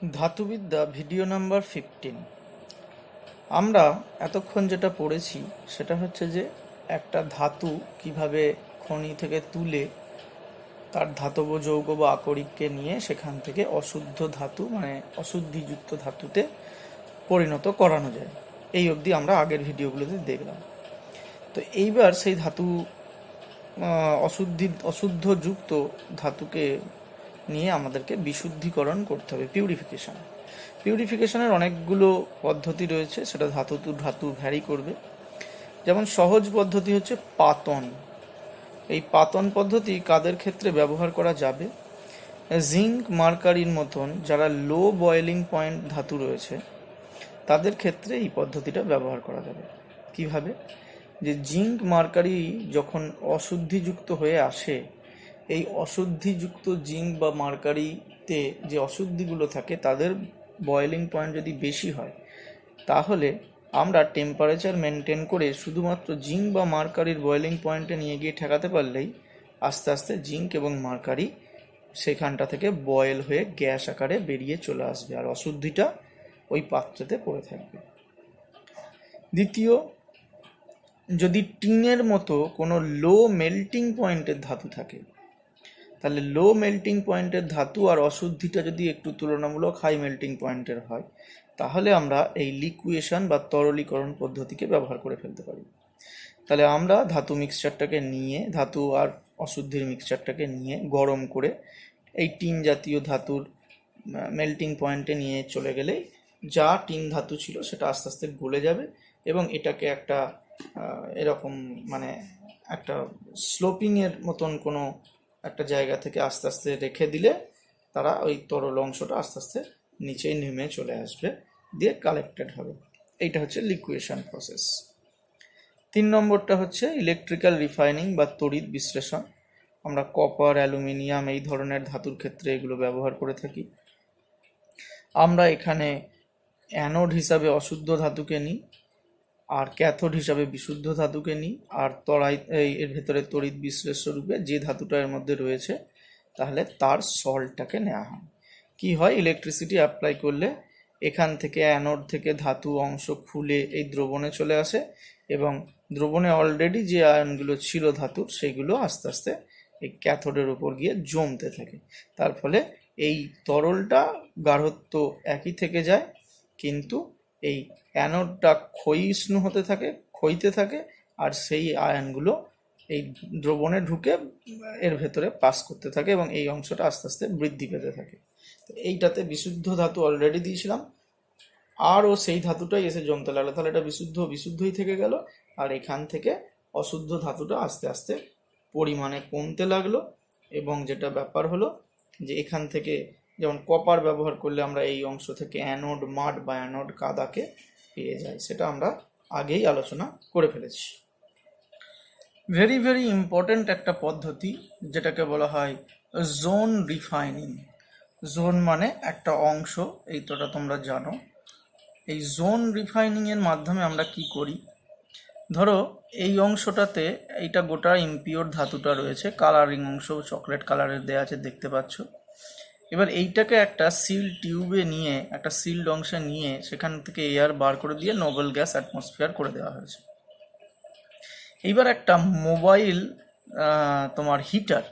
ধাতুবিদ্যা video number 15। আমরা এতক্ষণ যেটা পড়েছি সেটা হচ্ছে যে একটা ধাতু কিভাবে খনি থেকে তুলে তার ধাতব যৌগ বা আকরিককে নিয়ে সেখান থেকে অশুদ্ধ ধাতু মানে অশুদ্ধিযুক্ত ধাতুতে পরিণত করানো যায়। এই অবধি আমরা আগের ভিডিওগুলোতে দেখলাম। তো এইবার সেই ধাতু অশুদ্ধযুক্ত ধাতুকে নিয়ে আমাদেরকে বিশুদ্ধিকরণ করতে হবে, পিউরিফিকেশনের অনেকগুলো পদ্ধতি রয়েছে, সেটা ধাতু টু ধাতু ভ্যারি করবে। যেমন সহজ পদ্ধতি হচ্ছে পাতন। এই পাতন পদ্ধতি কাদের ক্ষেত্রে ব্যবহার করা যাবে? জিঙ্ক মার্কারির মতন যারা লো বয়েলিং পয়েন্ট ধাতু রয়েছে তাদের ক্ষেত্রে এই পদ্ধতিটা ব্যবহার করা যাবে। কিভাবে? যে জিঙ্ক মার্কারি যখন অশুদ্ধিযুক্ত হয়ে আসে, এই অশুদ্ধিযুক্ত জিঙ্ক বা মার্কারিতে যে অশুদ্ধিগুলো থাকে তাদের বয়েলিং পয়েন্ট যদি বেশি হয়, তাহলে আমরা টেম্পারেচার মেনটেন করে শুধুমাত্র জিঙ্ক বা মার্কারির বয়েলিং পয়েন্টে নিয়ে গিয়ে ঠেকাতে পারলেই আস্তে আস্তে জিঙ্ক এবং মার্কারি সেখানটা থেকে বয়েল হয়ে গ্যাস আকারে বেরিয়ে চলে আসবে, আর অশুদ্ধিটা ওই পাত্রতে পড়ে থাকবে। দ্বিতীয়, যদি টিনের মতো কোনো লো মেল্টিং পয়েন্টের ধাতু থাকে, তাহলে লো মেল্টিং পয়েন্টের ধাতু আর অশুদ্ধিটা যদি একটু তুলনামূলক হাই মেল্টিং পয়েন্টের হয়, তাহলে আমরা এই লিকুয়েশন বা তরলীকরণ পদ্ধতিকে ব্যবহার করে ফেলতে পারি। তাহলে আমরা ধাতু মিক্সচারটাকে নিয়ে, ধাতু আর অশুদ্ধির মিক্সচারটাকে নিয়ে গরম করে এই টিন জাতীয় ধাতুর মেল্টিং পয়েন্টে নিয়ে চলে গেলেই যা টিন ধাতু ছিল সেটা আস্তে আস্তে গলে যাবে, এবং এটাকে একটা এরকম মানে একটা স্লোপিংয়ের মতন কোনো একটা জায়গা থেকে আস্তে আস্তে রেখে দিলে তারা ওই তরল অংশটা আস্তে আস্তে নিচে নেমে চলে আসবে, দিয়ে কালেক্টেড হবে। এইটা হচ্ছে লিকুয়েশন প্রসেস। 3 নম্বরটা হচ্ছে ইলেকট্রিক্যাল রিফাইনিং বা তড়িৎ বিশ্লেষণ। আমরা কপার, অ্যালুমিনিয়াম এই ধরনের ধাতুর ক্ষেত্রে এগুলো ব্যবহার করে থাকি। আমরা এখানে অ্যানোড হিসাবে অশুদ্ধ ধাতুকে নিই, আর ক্যাথোড হিসাবে বিশুদ্ধ ধাতুকে নিই, আর এর ভেতরে তড়িৎ বিশ্লেষ্য রূপে যে ধাতুটা এর মধ্যে রয়েছে তাহলে তার সল্টটাকে নেওয়া হয়। কি হয়? ইলেকট্রিসিটি অ্যাপ্লাই করলে এখান থেকে অ্যানোড থেকে ধাতু অংশ খুলে এই দ্রবণে চলে আসে, এবং দ্রবণে অলরেডি যে আয়নগুলো ছিল ধাতুর সেগুলো আস্তে আস্তে এই ক্যাথোডের উপর গিয়ে জমতে থাকে। তার ফলে এই তরলটা গাঢ়ত্ব একই থেকে যায়, কিন্তু এই অ্যানোডটা ক্ষয়িষ্ণু হতে থাকে, ক্ষয়িতে থাকে, আর সেই আয়নগুলো এই দ্রবণে ঢুকে এর ভেতরে পাস করতে থাকে, এবং এই অংশটা আস্তে আস্তে বৃদ্ধি পেতে থাকে। তো এইটাতে বিশুদ্ধ ধাতু অলরেডি দিয়েছিলাম, আরও সেই ধাতুটাই এসে জমতে লাগলো, তাহলে এটা বিশুদ্ধই থেকে গেল, আর এখান থেকে অশুদ্ধ ধাতুটা আস্তে আস্তে পরিমাণে কমতে লাগলো। এবং যেটা ব্যাপার হলো যে এখান থেকে যেমন কপার ব্যবহার করলে আমরা এই অংশ থেকে অ্যানোড মাড বা অ্যানোড কাদাকে পেয়ে যাই, সেটা আমরা আগেই আলোচনা করে ফেলেছি। ভেরি ভেরি ইম্পর্ট্যান্ট একটা পদ্ধতি যেটাকে বলা হয় জোন রিফাইনিং। জোন মানে একটা অংশ, এইটা তোমরা জানো। এই জোন রিফাইনিংয়ের মাধ্যমে আমরা কি করি? ধরো এই অংশটাতে এইটা গোটা ইমপিওর ধাতুটা রয়েছে, কালারিং অংশ চকলেট কালারের দেওয়া আছে, দেখতে পাচ্ছ। এবার এইটাকে একটা সিল টিউবে নিয়ে, একটা সিল্ড অংশে নিয়ে সেখান থেকে এয়ার বার করে দিয়ে নোবেল গ্যাস অ্যাটমসফিয়ার করে দেওয়া হয়েছে। এইবার একটা মোবাইল তোমার হিটার,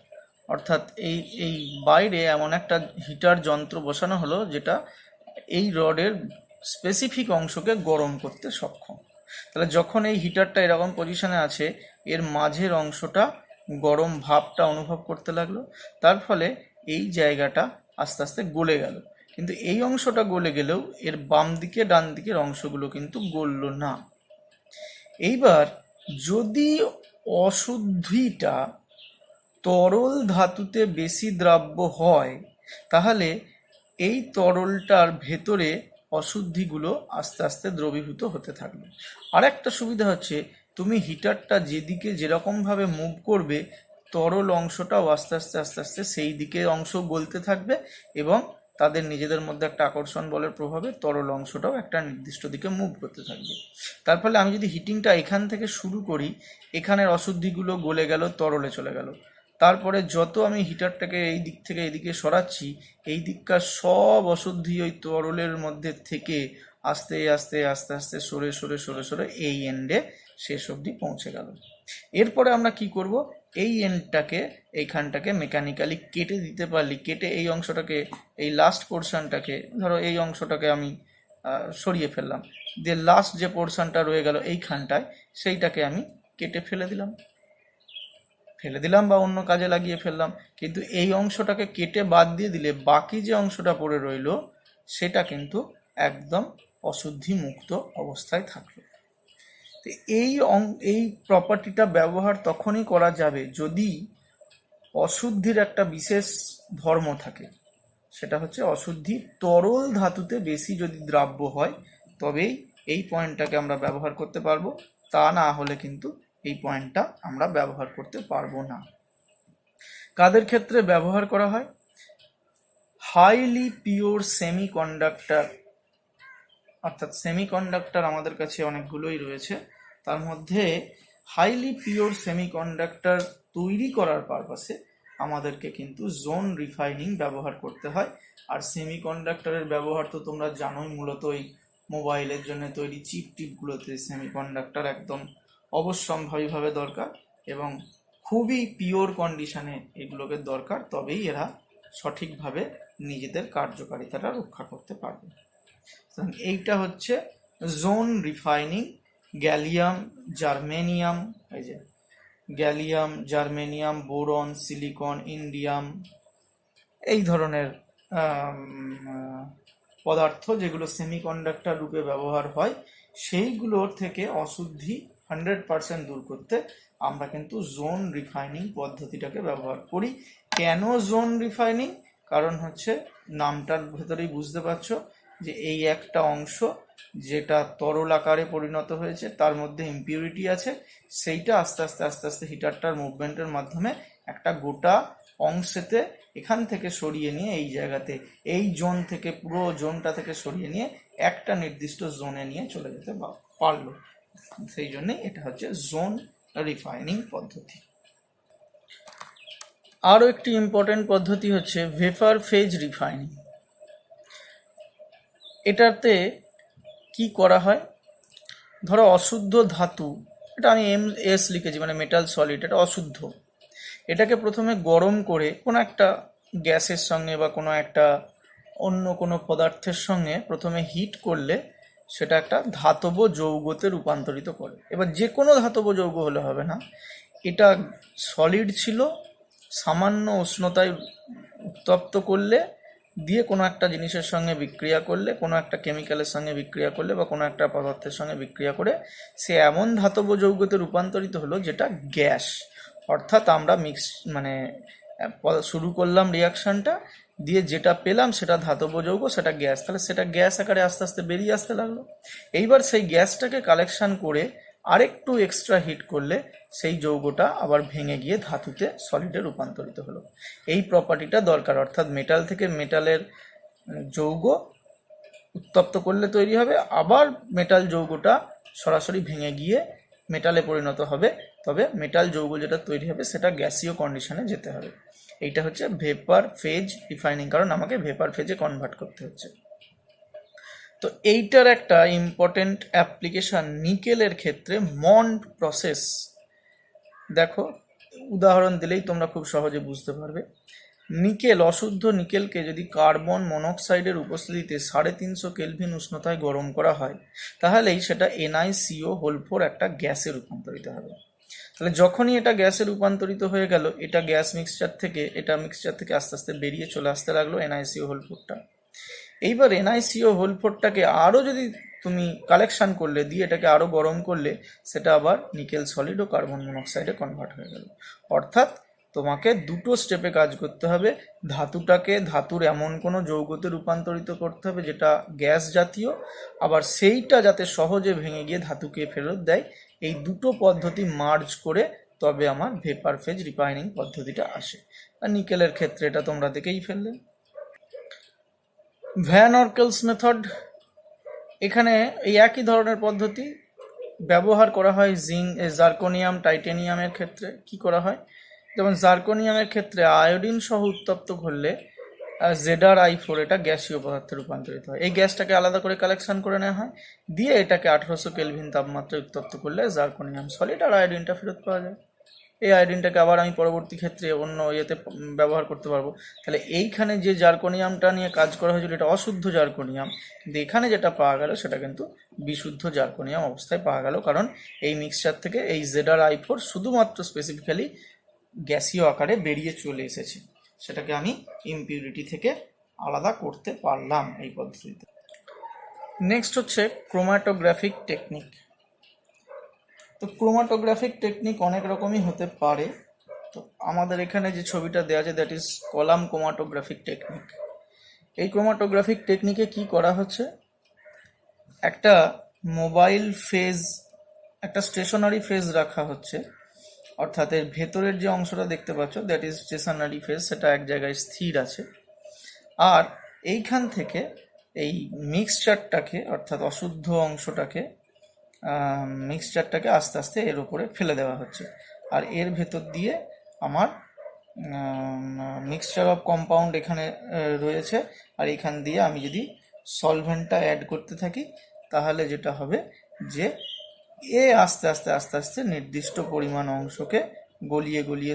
অর্থাৎ এই এই বাইরে এমন একটা হিটার যন্ত্র বসানো হলো যেটা এই রডের স্পেসিফিক অংশকে গরম করতে সক্ষম। তাহলে যখন এই হিটারটা এরকম পজিশনে আছে, এর মাঝের অংশটা গরম ভাবটা অনুভব করতে লাগলো, তার ফলে এই জায়গাটা আস্তে আস্তে গলে গেল। কিন্তু এই অংশটা গলে গেলেও এর বাম দিকে ডান দিকের অংশগুলো কিন্তু গলল না। এইবার যদি অশুদ্ধিটা তরল ধাতুতে বেশি দ্রাব্য হয়, তাহলে এই তরলটার ভেতরে অশুদ্ধিগুলো আস্তে আস্তে দ্রবীভূত হতে থাকবে। আর একটা সুবিধা হচ্ছে, তুমি হিটারটা যেদিকে যেরকমভাবে মুভ করবে, তরল অংশটাও আস্তে আস্তে আস্তে আস্তে সেই দিকে অংশ গলতে থাকবে, এবং তাদের নিজেদের মধ্যে একটা আকর্ষণ বলের প্রভাবে তরল অংশটাও একটা নির্দিষ্ট দিকে মুভ করতে থাকবে। তার ফলে আমি যদি হিটিংটা এখান থেকে শুরু করি, এখানের অশুদ্ধিগুলো গলে গেল, তরলে চলে গেল, তারপরে যত আমি হিটারটাকে এই দিক থেকে এইদিকে সরাচ্ছি, এই দিককার সব অশুদ্ধি ওই তরলের মধ্যে থেকে আস্তে আস্তে আস্তে আস্তে সরে সরে সরে সরে এই এন্ডে শেষ অবধি পৌঁছে গেল। এরপরে আমরা কি করব, এই এন্ডটাকে এইখানটাকে মেকানিক্যালি কেটে দিতে পারলি, কেটে এই অংশটাকে, এই লাস্ট পোর্শনটাকে, ধরো এই অংশটাকে আমি সরিয়ে ফেললাম, দিয়ে লাস্ট যে পোর্শনটা রয়ে গেল এইখানটায়, সেইটাকে আমি কেটে ফেলে দিলাম বা অন্য কাজে লাগিয়ে ফেললাম। কিন্তু এই অংশটাকে কেটে বাদ দিয়ে দিলে বাকি যে অংশটা পড়ে রইল সেটা কিন্তু একদম অশুদ্ধি মুক্ত অবস্থায় থাকলো। তো এই প্রপার্টিটা ব্যবহার তখনই করা যাবে যদি অশুদ্ধির একটা বিশেষ ধর্ম থাকে, সেটা হচ্ছে অশুদ্ধি তরল ধাতুতে বেশি যদি দ্রাব্য হয় তবেই এই পয়েন্টটাকে আমরা ব্যবহার করতে পারবো, তা না হলে কিন্তু এই পয়েন্টটা আমরা ব্যবহার করতে পারবো না। কাদের ক্ষেত্রে ব্যবহার করা হয়? হাইলি পিওর সেমিকন্ডাক্টর, অর্থাৎ সেমিকন্ডাক্টর আমাদের কাছে অনেকগুলোই রয়েছে, তার মধ্যে হাইলি পিওর সেমিকন্ডাক্টর তৈরি করার পারপাসে আমাদেরকে কিন্তু জোন রিফাইনিং ব্যবহার করতে হয়। আর সেমিকন্ডাক্টরের ব্যবহার তো তোমরা জানোই, মূলত ওই মোবাইলের জন্য তৈরি চিপগুলোতে সেমিকন্ডাক্টর একদম অবশ্যম্ভাবীভাবে দরকার এবং খুবই পিওর কন্ডিশনে এগুলোকে দরকার, তবেই এরা সঠিকভাবে নিজেদের কার্যকারিতাটা রক্ষা করতে পারবে। এইটা হচ্ছে জোন রিফাইনিং। গ্যালিয়াম, জার্মেনিয়াম, এই যে gallium, germanium, boron, silicon, indium, এই ধরনের পদার্থ যেগুলো সেমিকন্ডাক্টর রূপে ব্যবহার হয়, সেইগুলোর থেকে অশুদ্ধি 100% দূর করতে আমরা কিন্তু জোন রিফাইনিং পদ্ধতিটাকে ব্যবহার করি। কেন জোন রিফাইনিং? কারণ হচ্ছে নামটার ভেতরেই বুঝতে পারছো যে এই একটা অংশ যেটা তরল আকারে পরিণত হয়েছে, তার মধ্যে ইম্পিউরিটি আছে, সেইটা আস্তে আস্তে আস্তে আস্তে হিটারটার মুভমেন্টের মাধ্যমে একটা গোটা অংশেতে এখান থেকে সরিয়ে নিয়ে এই জায়গাতে, এই জোন থেকে, পুরো জোনটা থেকে সরিয়ে নিয়ে একটা নির্দিষ্ট জোনে নিয়ে চলে যেতে পারলো। সেই জন্যই এটা হচ্ছে জোন রিফাইনিং পদ্ধতি। আরও একটি ইম্পর্টেন্ট পদ্ধতি হচ্ছে ভেপার ফেজ রিফাইনিং। এটাতে কি করা হয়, ধরো অশুদ্ধ ধাতু, এটা আমি MS লিখেছি, মানে মেটাল সলিড, এটা অশুদ্ধ। এটাকে প্রথমে গরম করে কোনো একটা গ্যাসের সঙ্গে বা কোনো একটা অন্য কোনো পদার্থের সঙ্গে প্রথমে হিট করলে সেটা একটা ধাতব যৌগতে রূপান্তরিত করে। এবার যে কোনো ধাতব যৌগ হলে হবে না, এটা সলিড ছিল, সামান্য উষ্ণতায় উত্তপ্ত করলে, দিয়ে কোনো একটা জিনিসের সঙ্গে বিক্রিয়া করলে, কোনো একটা কেমিক্যালের সঙ্গে বিক্রিয়া করলে বা কোনো একটা পদার্থের সঙ্গে বিক্রিয়া করে সে এমন ধাতব যৌগতে রূপান্তরিত হলো যেটা গ্যাস। অর্থাৎ আমরা শুরু করলাম রিয়াকশানটা, দিয়ে যেটা পেলাম সেটা ধাতব যৌগ, সেটা গ্যাস, তাহলে সেটা গ্যাস আকারে আস্তে আস্তে বেরিয়ে আসতে লাগলো। এইবার সেই গ্যাসটাকে কালেকশন করে আরেকটু এক্সট্রা হিট করলে সেই যৌগটা আবার ভেঙে গিয়ে ধাতুতে সলিডে রূপান্তরিত হলো। এই প্রপার্টিটা দরকার, অর্থাৎ মেটাল থেকে মেটালের যৌগ উত্তপ্ত করলে তৈরি হবে, আবার মেটাল যৌগটা সরাসরি ভেঙে গিয়ে মেটালে পরিণত হবে, তবে মেটাল যৌগ যেটা তৈরি হবে সেটা গ্যাসীয় কন্ডিশনে যেতে হবে। এইটা হচ্ছে ভেপার ফেজ রিফাইনিং, কারণ আমাকে ভেপার ফেজে কনভার্ট করতে হচ্ছে। তো এইটার একটা ইম্পর্টেন্ট অ্যাপ্লিকেশন নিকেলের ক্ষেত্রে মন্ড প্রসেস। দেখো উদাহরণ দিলেই তোমরা খুব সহজে বুঝতে পারবে। নিকেল, অশুদ্ধ নিকেলকে যদি কার্বন মনোক্সাইডের উপস্থিতিতে 350 কেলভিন উষ্ণতায় গরম করা হয়, তাহলেই সেটা NiCO4 একটা গ্যাসে রূপান্তরিত হবে। তাহলে যখনই এটা গ্যাসে রূপান্তরিত হয়ে গেল, এটা গ্যাস মিক্সচার থেকে আস্তে আস্তে বেরিয়ে চলে আসতে লাগলো NiCO4টা। এইবার NiCO4টাকে আরও যদি তুমি কালেকশন করলে, দিয়ে এটাকে আরও গরম করলে, সেটা আবার নিকেল সলিড ও কার্বন মনোক্সাইডে কনভার্ট হয়ে গেল। অর্থাৎ তোমাকে দুটো স্টেপে কাজ করতে হবে। ধাতুটাকে ধাতুর এমন কোনো যৌগতে রূপান্তরিত করতে হবে যেটা গ্যাস জাতীয়, আবার সেইটা যাতে সহজে ভেঙে গিয়ে ধাতুকে ফেরত দেয়। এই দুটো পদ্ধতি মার্জ করে তবে আমার ভেপার ফেজ রিফাইনিং পদ্ধতিটা আসে। আর নিকেলের ক্ষেত্রে এটা তোমরা দেখেই ফেললে। ভ্যান অর্কেলস মেথড, এখানে এই একই ধরনের পদ্ধতি ব্যবহার করা হয় জার্কোনিয়াম, টাইটেনিয়ামের ক্ষেত্রে। কি করা হয়, যেমন জার্কোনিয়ামের ক্ষেত্রে আয়োডিন সহ উত্তপ্ত করলে ZrI4 এটা গ্যাসীয় পদার্থে রূপান্তরিত হয়। এই গ্যাসটাকে আলাদা করে কালেকশন করে নেওয়া হয়, দিয়ে এটাকে 1800 কেলভিন তাপমাত্রায় উত্তপ্ত করলে জার্কোনিয়াম সলিড আর আয়োডিনটা ফেরত পাওয়া যায়। এই আয়োডিনটাকে আবার আমি পরবর্তী ক্ষেত্রে অন্য ইয়েতে ব্যবহার করতে পারবো। তাহলে এইখানে যে জার্কোনিয়ামটা নিয়ে কাজ করা হয়েছিল এটা অশুদ্ধ জার্কোনিয়াম, কিন্তু এখানে যেটা পাওয়া গেল সেটা কিন্তু বিশুদ্ধ জার্কোনিয়াম অবস্থায় পাওয়া গেল, কারণ এই মিক্সচার থেকে এই ZrI4 শুধুমাত্র স্পেসিফিক্যালি গ্যাসীয় আকারে বেরিয়ে চলে এসেছে, সেটাকে আমি ইমপিউরিটি থেকে আলাদা করতে পারলাম এই পদ্ধতিতে। নেক্সট হচ্ছে ক্রোমাটোগ্রাফিক টেকনিক। তো ক্রোমাটোগ্রাফিক টেকনিক অনেক রকমই হতে পারে। তো আমাদের এখানে যে ছবিটা দেওয়া আছে that is column chromatographic technique. এই ক্রোমাটোগ্রাফিক টেকনিকে কি করা হচ্ছে, একটা মোবাইল ফেজ, একটা স্টেশনারি ফেজ রাখা হচ্ছে, অর্থাৎ এর ভেতরের যে অংশটা দেখতে পাচ্ছ দ্যাট ইজ স্টেশনারি ফেজ, সেটা এক জায়গায় স্থির আছে। আর এইখান থেকে এই মিক্সচারটাকে অর্থাৎ অশুদ্ধ অংশটাকে মিক্সচারটাকে আস্তে আস্তে এর উপরে ফেলে দেওয়া হচ্ছে, আর এর ভেতর দিয়ে আমার মিক্সচার অফ কম্পাউন্ড এখানে রয়েছে, আর এখান দিয়ে আমি যদি সলভেন্টটা অ্যাড করতে থাকি তাহলে যেটা হবে যে আস্তে আস্তে আস্তে আস্তে নির্দিষ্ট পরিমাণ অংশকে গলিয়ে গলিয়ে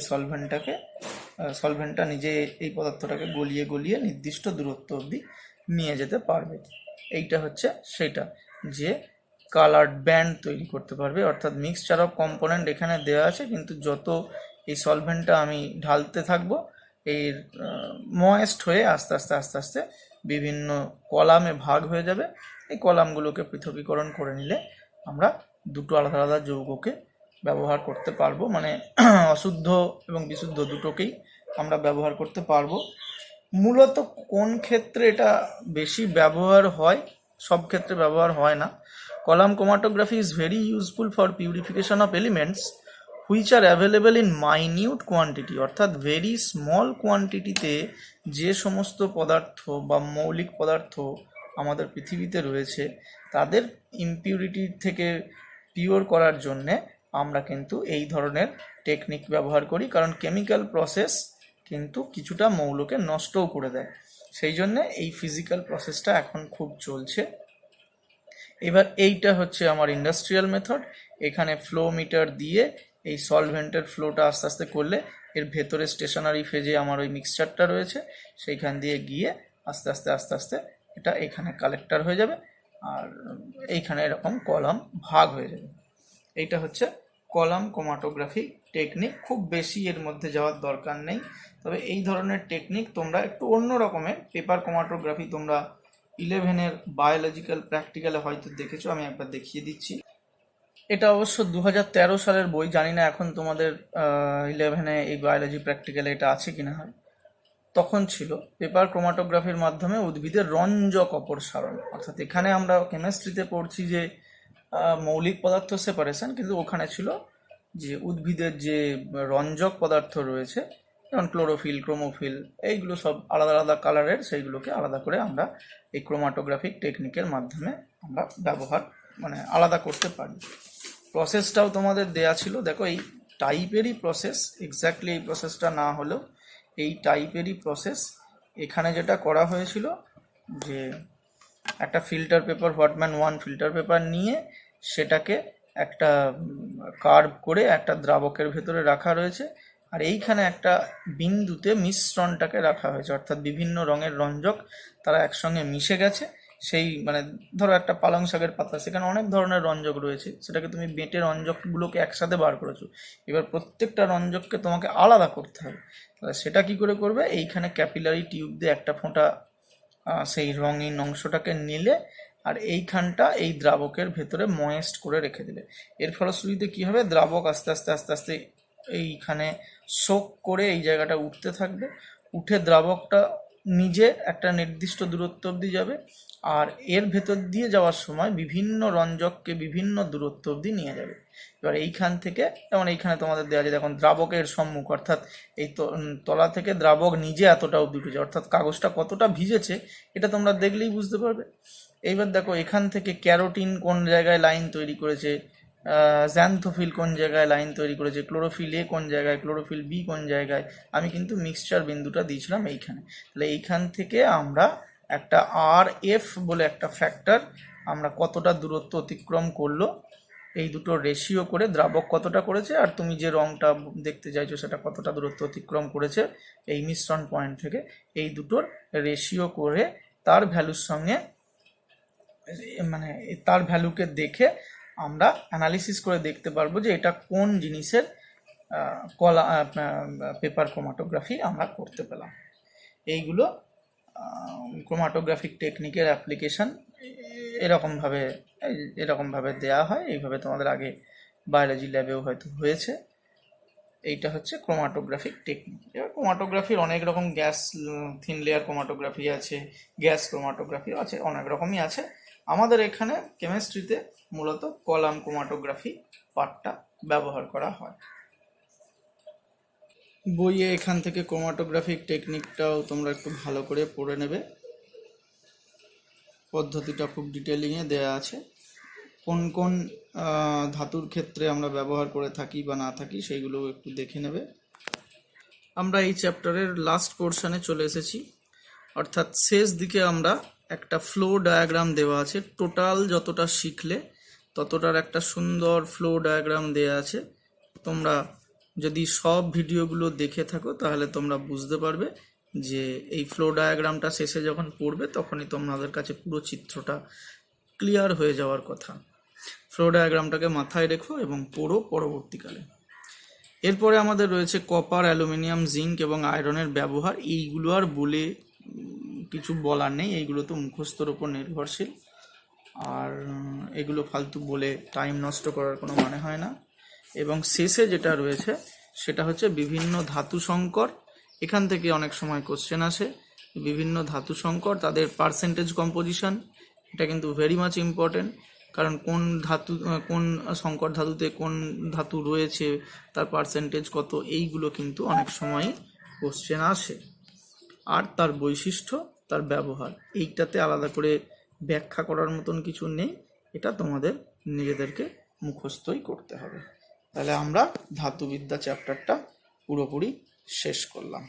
সলভেন্টটা নিজে এই পদার্থটাকে গলিয়ে গলিয়ে নির্দিষ্ট দূরত্ব অবধি নিয়ে যেতে পারবে। এইটা হচ্ছে সেটা যে কালার্ড ব্যান্ড তৈরি করতে পারবে, অর্থাৎ মিক্সচার অফ কম্পোনেন্ট এখানে দেওয়া আছে, কিন্তু যত এই সলভেন্টটা আমি ঢালতে থাকবো এর ময়েস্ট হয়ে আস্তে আস্তে আস্তে আস্তে বিভিন্ন কলামে ভাগ হয়ে যাবে। এই কলামগুলোকে পৃথকীকরণ করে নিলে আমরা দুটো আলাদা আলাদা যৌগকে ব্যবহার করতে পারবো, মানে অশুদ্ধ এবং বিশুদ্ধ দুটোকেই আমরা ব্যবহার করতে পারবো। মূলত কোন ক্ষেত্রে এটা বেশি ব্যবহার হয়, সব ক্ষেত্রে ব্যবহার হয় না। Column chromatography is very useful for purification of elements which are available in minute quantity, অর্থাৎ ভেরি স্মল কোয়ান্টিটিতে যে সমস্ত পদার্থ বা মৌলিক পদার্থ আমাদের পৃথিবীতে রয়েছে তাদের ইমপিউরিটি থেকে পিওর করার জন্যে আমরা কিন্তু এই ধরনের টেকনিক ব্যবহার করি, কারণ কেমিক্যাল প্রসেস কিন্তু কিছুটা মৌলকে নষ্টও করে দেয়, সেই জন্যে এই ফিজিক্যাল প্রসেসটা এখন খুব চলছে। এবার এইটা হচ্ছে আমার ইন্ডাস্ট্রিয়াল মেথড। এখানে ফ্লো মিটার দিয়ে এই সলভেন্টের ফ্লোটা আস্তে আস্তে করলে এর ভেতরে স্টেশনারি ফেজে আমার ওই মিক্সচারটা রয়েছে, সেইখান দিয়ে গিয়ে আস্তে আস্তে আস্তে আস্তে এটা এখানে কালেক্টর হয়ে যাবে, আর এইখানে এরকম কলাম ভাগ হয়ে যাবে। এইটা হচ্ছে কলাম ক্রোমাটোগ্রাফি টেকনিক। খুব বেশি এর মধ্যে যাওয়ার দরকার নেই, তবে এই ধরনের টেকনিক তোমরা একটু অন্য রকমের পেপার ক্রোমাটোগ্রাফি তোমরা 11-এর বায়োলজিক্যাল প্র্যাকটিক্যালে হয়তো দেখেছো, আমি একবার দেখিয়ে দিচ্ছি। এটা অবশ্য 2013 সালের বই, জানি না এখন তোমাদের 11-এ এই বায়োলজি প্র্যাকটিক্যালে এটা আছে কিনা। হয় তখন ছিল পেপার ক্রোমাটোগ্রাফির মাধ্যমে উদ্ভিদের রঞ্জক অপসারণ, অর্থাৎ এখানে আমরা কেমিস্ট্রিতে পড়ছি যে মৌলিক পদার্থ সেপারেশন, কিন্তু ওখানে ছিল যে উদ্ভিদের যে রঞ্জক পদার্থ রয়েছে যেমন ক্লোরোফিল, ক্রোমোফিল, এইগুলো সব আলাদা আলাদা কালারের, সেইগুলোকে আলাদা করে আমরা এই ক্রোমাটোগ্রাফিক টেকনিকের মাধ্যমে আমরা ব্যবহার আলাদা করতে পারি। প্রসেসটাও তোমাদের দেয়া ছিল, দেখো এই টাইপেরই প্রসেস, এক্স্যাক্টলি এই প্রসেসটা না হলেও এই টাইপেরই প্রসেস। এখানে যেটা করা হয়েছিল যে একটা ফিল্টার পেপার, হোয়াটম্যান 1 ফিল্টার পেপার নিয়ে সেটাকে একটা কার্ভ করে একটা দ্রাবকের ভেতরে রাখা রয়েছে, আর এইখানে একটা বিন্দুতে মিশ্রণটাকে রাখা হয়েছে, অর্থাৎ বিভিন্ন রঙের রঞ্জক তারা একসঙ্গে মিশে গেছে। সেই ধরো একটা পালং শাকের পাতা, সেখানে অনেক ধরনের রঞ্জক রয়েছে, সেটাকে তুমি বেটে রঞ্জকগুলোকে একসাথে বার করেছো, এবার প্রত্যেকটা রঞ্জককে তোমাকে আলাদা করতে হবে। তাহলে সেটা কি করে করবে, এইখানে ক্যাপিলারি টিউব দিয়ে একটা ফোঁটা সেই রঙিন অংশটাকে নিলে আর এইখানটা এই দ্রাবকের ভেতরে ময়েস্ট করে রেখে দিলে, এর ফলশ্রুতিতে কি হবে, দ্রাবক আস্তে আস্তে আস্তে আস্তে এইখানে সোক করে এই জায়গাটা উঠতে থাকবে, উঠে দ্রাবকটা নিজে একটা নির্দিষ্ট দূরত্ব অবধি যাবে, আর এর ভেতর দিয়ে যাওয়ার সময় বিভিন্ন রঞ্জককে বিভিন্ন দূরত্ব অবধি নিয়ে যাবে। এবার এইখান থেকে যেমন এইখানে তোমাদের দেওয়া আছে দেখুন দ্রাবকের সম্মুখ, অর্থাৎ এই তলা থেকে দ্রাবক নিজে এতটা অবধি উঠেছে, অর্থাৎ কাগজটা কতটা ভিজেছে এটা তোমরা দেখলেই বুঝতে পারবে। এইবার দেখো এখান থেকে ক্যারোটিন কোন জায়গায় লাইন তৈরি করেছে, জ্যান্থোফিল কোন জায়গায় লাইন তৈরি করেছে, ক্লোরোফিল এ কোন জায়গায়, ক্লোরোফিল বি কোন জায়গায়। আমি কিন্তু মিক্সচার বিন্দুটা দিয়েছিলাম এইখানে। তাহলে এইখান থেকে আমরা একটা আর এফ বলে একটা ফ্যাক্টর, আমরা কতটা দূরত্ব অতিক্রম করলো এই দুটো রেশিও করে, দ্রাবক কতটা করেছে আর তুমি যে রংটা দেখতে চাইছো সেটা কতটা দূরত্ব অতিক্রম করেছে এই মিশ্রণ পয়েন্ট থেকে, এই দুটোর রেশিও করে তার ভ্যালুর সঙ্গে, মানে তার ভ্যালুকে দেখে আমরা অ্যানালিসিস করে দেখতে পারবো যে এটা কোন জিনিসের কলা পেপার ক্রোমাটোগ্রাফি আমরা করতে পেলাম। এইগুলো ক্রোমাটোগ্রাফিক টেকনিকের অ্যাপ্লিকেশন এরকমভাবে দেয়া হয়। এইভাবে তোমাদের আগে বায়োলজি ল্যাবেও হয়তো হয়েছে। এইটা হচ্ছে ক্রোমাটোগ্রাফিক টেকনিক। এবার ক্রোমাটোগ্রাফির অনেক রকম, গ্যাস থিন লেয়ার ক্রোমাটোগ্রাফি আছে, গ্যাস ক্রোমাটোগ্রাফি আছে, অনেক রকমই আছে। আমাদের এখানে কেমিস্ট্রিতে মূলত কলাম ক্রোমাটোগ্রাফি পার্টটা ব্যবহার করা হয়। বইয়ে এখান থেকে ক্রোমাটোগ্রাফিক টেকনিকটাও তোমরা একটু ভালো করে পড়ে নেবে, পদ্ধতিটা খুব ডিটেলিংয়ে দেয়া আছে। কোন কোন ধাতুর ক্ষেত্রে আমরা ব্যবহার করে থাকি বা না থাকি সেইগুলো একটু দেখে নেবে। আমরা এই চ্যাপ্টারের লাস্ট পোর্শনে চলে এসেছি, অর্থাৎ শেষ দিকে আমরা একটা ফ্লো ডায়াগ্রাম দেওয়া আছে। টোটাল যতটা শিখলে ততটার একটা সুন্দর ফ্লো ডায়াগ্রাম দেওয়া আছে। তোমরা যদি সব ভিডিওগুলো দেখে থাকো তাহলে তোমরা বুঝতে পারবে যে এই ফ্লো ডায়াগ্রামটা শেষে যখন পড়বে তখনই তোমাদের কাছে পুরো চিত্রটা ক্লিয়ার হয়ে যাওয়ার কথা। ফ্লো ডায়াগ্রামটাকে মাথায় রেখো এবং পড়ো পরবর্তীকালে। এরপরে আমাদের রয়েছে কপার, অ্যালুমিনিয়াম, জিঙ্ক এবং আয়রনের ব্যবহার। এইগুলো আর বলে কিছু বলার নেই, এইগুলো তো মুখস্থর উপর নির্ভরশীল, আর এগুলো ফালতু বলে টাইম নষ্ট করার কোনো মানে হয় না। এবং শেষে যেটা রয়েছে সেটা হচ্ছে বিভিন্ন ধাতু সংকর। এখান থেকে অনেক সময় কোশ্চেন আসে, বিভিন্ন ধাতু সংকর, তাদের পার্সেন্টেজ কম্পোজিশন, এটা কিন্তু ভেরি মাচ ইম্পর্টেন্ট। কারণ কোন ধাতু, কোন সংকর ধাতুতে কোন ধাতু রয়েছে, তার পার্সেন্টেজ কত, এইগুলো কিন্তু অনেক সময় কোশ্চেন আসে। আর তার বৈশিষ্ট্য, তার ব্যবহার, এইটাতে আলাদা করে ব্যাখ্যা করার মতন কিছু নেই, এটা তোমাদের নিজেদেরকে মুখস্থই করতে হবে। তাহলে আমরা ধাতুবিদ্যা চ্যাপ্টারটা পুরোপুরি শেষ করলাম।